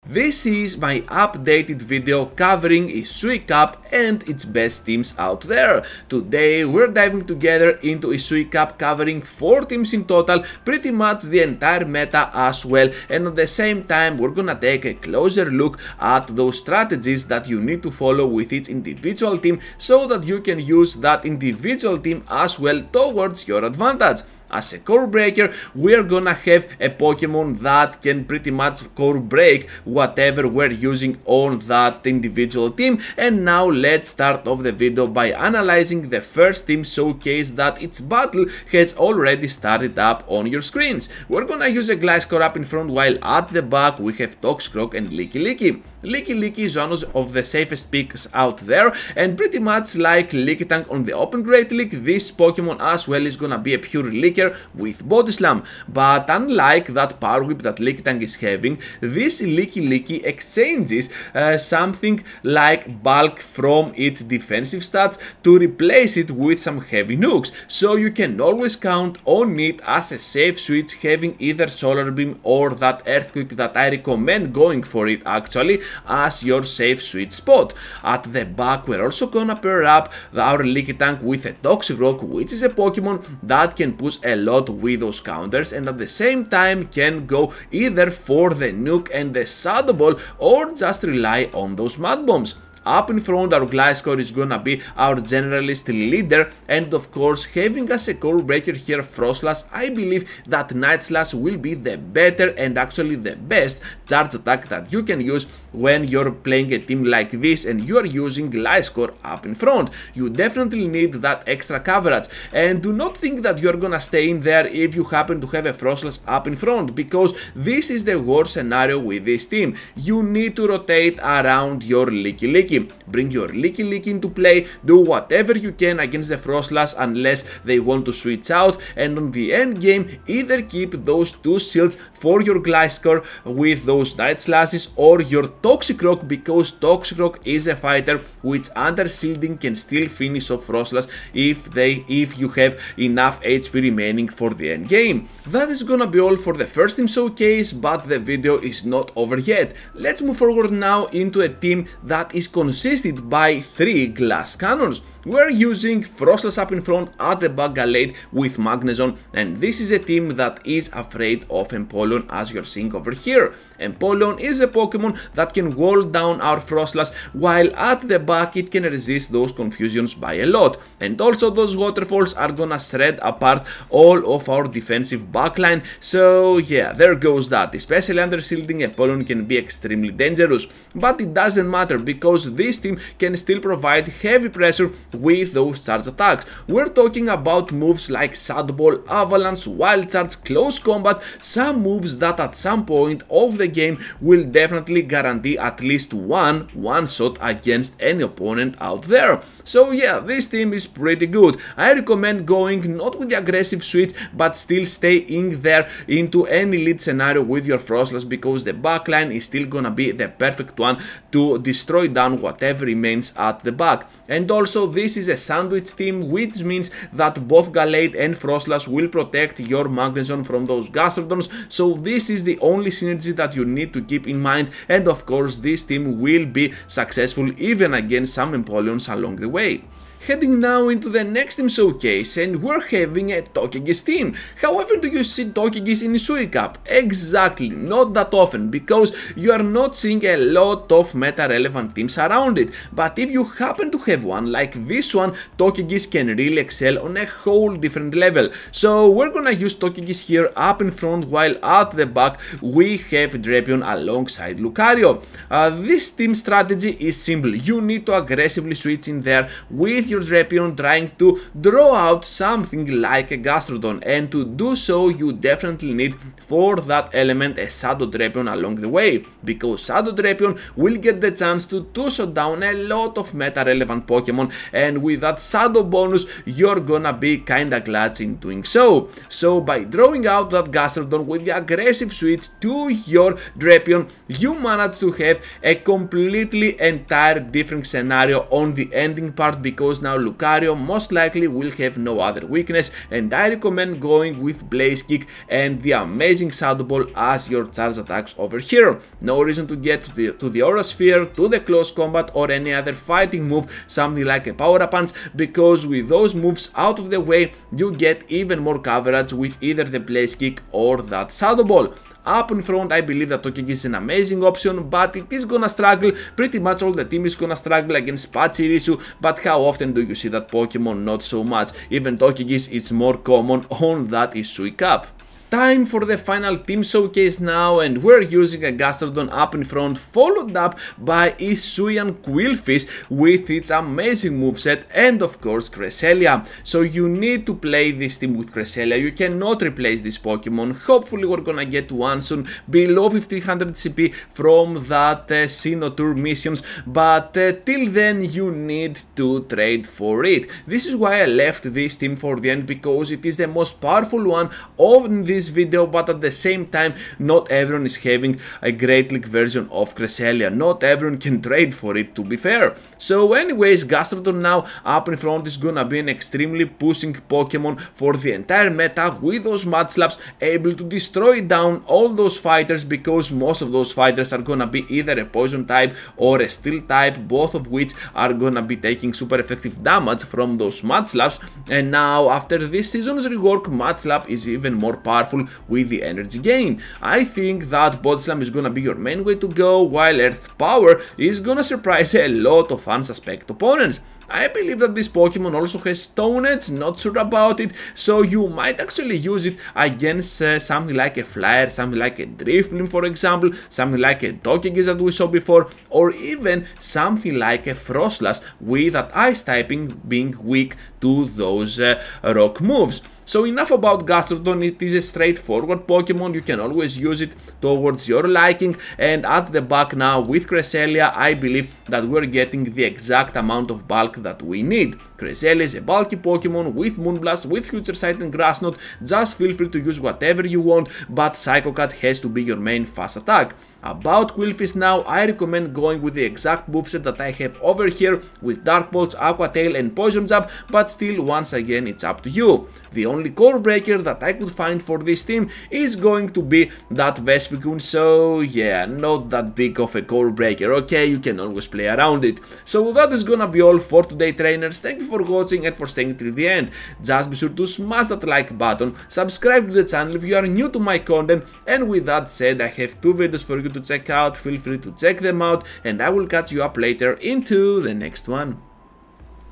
This is my updated video covering Hisui Cup and its best teams out there. Today we're diving together into Hisui Cup, covering 4 teams in total, pretty much the entire meta as well, and at the same time we're gonna take a closer look at those strategies that you need to follow with each individual team so that you can use that individual team as well towards your advantage. As a core breaker, we're gonna have a Pokemon that can pretty much core break whatever we're using on that individual team. And now let's start off the video by analyzing the first team showcase that its battle has already started up on your screens. We're gonna use a Gliscor up in front, while at the back we have Toxicroak and Lickilicky. Lickilicky is one of the safest picks out there, and pretty much like Lickitung on the Open Great League, this Pokemon as well is gonna be a pure Licker with Body Slam. But unlike that Power Whip that Lickitung is having, this Lickilicky exchanges something like bulk from its defensive stats to replace it with some heavy nukes, so you can always count on it as a safe switch, having either Solar Beam or that Earthquake that I recommend going for it actually as your safe switch spot. At the back we're also gonna pair up our Lickitung with a Toxicroak, which is a Pokemon that can push a lot with those counters and at the same time can go either for the nuke and the Shadow Ball or just rely on those Mud Bombs. Up in front, our Gliscor is gonna be our generalist leader, and of course, having as a core breaker here Frostlass, I believe that Night Slash will be the better and actually the best charge attack that you can use when you're playing a team like this and you are using Gliscor up in front. You definitely need that extra coverage, and do not think that you're gonna stay in there if you happen to have a Frostlass up in front, because this is the worst scenario with this team. You need to rotate around your Lickilicky. Bring your Lickilicky into play, do whatever you can against the Frostlass unless they want to switch out, and on the end game either keep those 2 shields for your Gliscor with those Night Slashes or your Toxicroak, because Toxicroak is a fighter which under shielding can still finish off Frostlass if you have enough HP remaining for the end game. That is gonna be all for the first team showcase, but the video is not over yet. Let's move forward now into a team that is consisted by 3 glass cannons. We're using Frostlass up in front, at the back Gallade with Magnezone, and this is a team that is afraid of Empoleon, as you're seeing over here. Empoleon is a Pokemon that can wall down our Frostlass, while at the back it can resist those confusions by a lot, and also those waterfalls are gonna shred apart all of our defensive backline. So yeah, there goes that. Especially under shielding, Empoleon can be extremely dangerous, but it doesn't matter because this team can still provide heavy pressure with those charge attacks. We're talking about moves like Shadow Ball, Avalanche, Wild Charge, Close Combat, some moves that at some point of the game will definitely guarantee at least one shot against any opponent out there. So yeah, this team is pretty good. I recommend going not with the aggressive switch, but still stay in there into any lead scenario with your Frostlass, because the backline is still gonna be the perfect one to destroy down whatever remains at the back. And also this is a sandwich team, which means that both Gallade and Frostlass will protect your Magnezone from those Gastrodons, so this is the only synergy that you need to keep in mind, and of course this team will be successful even against some Empoleons along the way. Heading now into the next team showcase, and we're having a Togekiss team. How often do you see Togekiss in Hisui Cup? Exactly, not that often, because you are not seeing a lot of meta-relevant teams around it. But if you happen to have one like this one, Togekiss can really excel on a whole different level. So we're gonna use Togekiss here up in front, while at the back we have Drapion alongside Lucario. This team strategy is simple. You need to aggressively switch in there with your Drapion, trying to draw out something like a Gastrodon, and to do so you definitely need for that element a Shadow Drapion along the way, because Shadow Drapion will get the chance to two-shot down a lot of meta-relevant Pokemon, and with that Shadow bonus you're gonna be kinda glad in doing so. So by drawing out that Gastrodon with the aggressive switch to your Drapion, you manage to have a completely entire different scenario on the ending part, because because now Lucario most likely will have no other weakness, and I recommend going with Blaze Kick and the amazing Shadow Ball as your charge attacks over here. No reason to get to the Aura Sphere, to the close combat or any other fighting move, something like a Power Up Punch, because with those moves out of the way you get even more coverage with either the Blaze Kick or that Shadow Ball. Up in front, I believe that Togekiss is an amazing option, but it is gonna struggle. Pretty much all the team is gonna struggle against Pachirisu, but how often do you see that Pokemon? Not so much. Even Togekiss is more common on that Hisui Cup. Time for the final team showcase now, and we're using a Gastrodon up in front, followed up by Hisuian Quillfish with its amazing moveset and of course Cresselia. So you need to play this team with Cresselia, you cannot replace this Pokemon. Hopefully we're gonna get one soon, below 1500 CP from that Sinnoh missions, but till then you need to trade for it. This is why I left this team for the end, because it is the most powerful one of this video, but at the same time not everyone is having a Great League version of Cresselia, not everyone can trade for it, to be fair. So anyways, Gastrodon now up in front is gonna be an extremely pushing Pokemon for the entire meta, with those Mud Slaps able to destroy down all those fighters, because most of those fighters are gonna be either a poison type or a steel type, both of which are gonna be taking super effective damage from those Mud Slaps. And now after this season's rework, Mud Slap is even more powerful with the energy gain. I think that Body Slam is gonna be your main way to go, while Earth Power is gonna surprise a lot of unsuspected opponents. I believe that this Pokemon also has Stone Edge, not sure about it, so you might actually use it against something like a Flyer, something like a Drifblim for example, something like a Togekiss that we saw before, or even something like a Frostlass with that Ice typing being weak to those rock moves. So enough about Gastrodon, it is a straightforward Pokemon, you can always use it towards your liking, and at the back now with Cresselia, I believe that we're getting the exact amount of bulk that we need. Cresselia is a bulky Pokemon with Moonblast, with Future Sight and Grass Knot, just feel free to use whatever you want, but Psycho Cut has to be your main fast attack. About Quillfish now, I recommend going with the exact moveset that I have over here with Dark Pulse, Aqua Tail and Poison Jab, but still once again it's up to you. The only core breaker that I could find for this team is going to be that Vespiquen, so yeah, not that big of a core breaker, okay, you can always play around it. So that is gonna be all for today, trainers. Thank you for watching and for staying till the end. Just be sure to smash that like button, subscribe to the channel if you are new to my content, and with that said, I have 2 videos for you to check out, feel free to check them out, and I will catch you up later into the next one.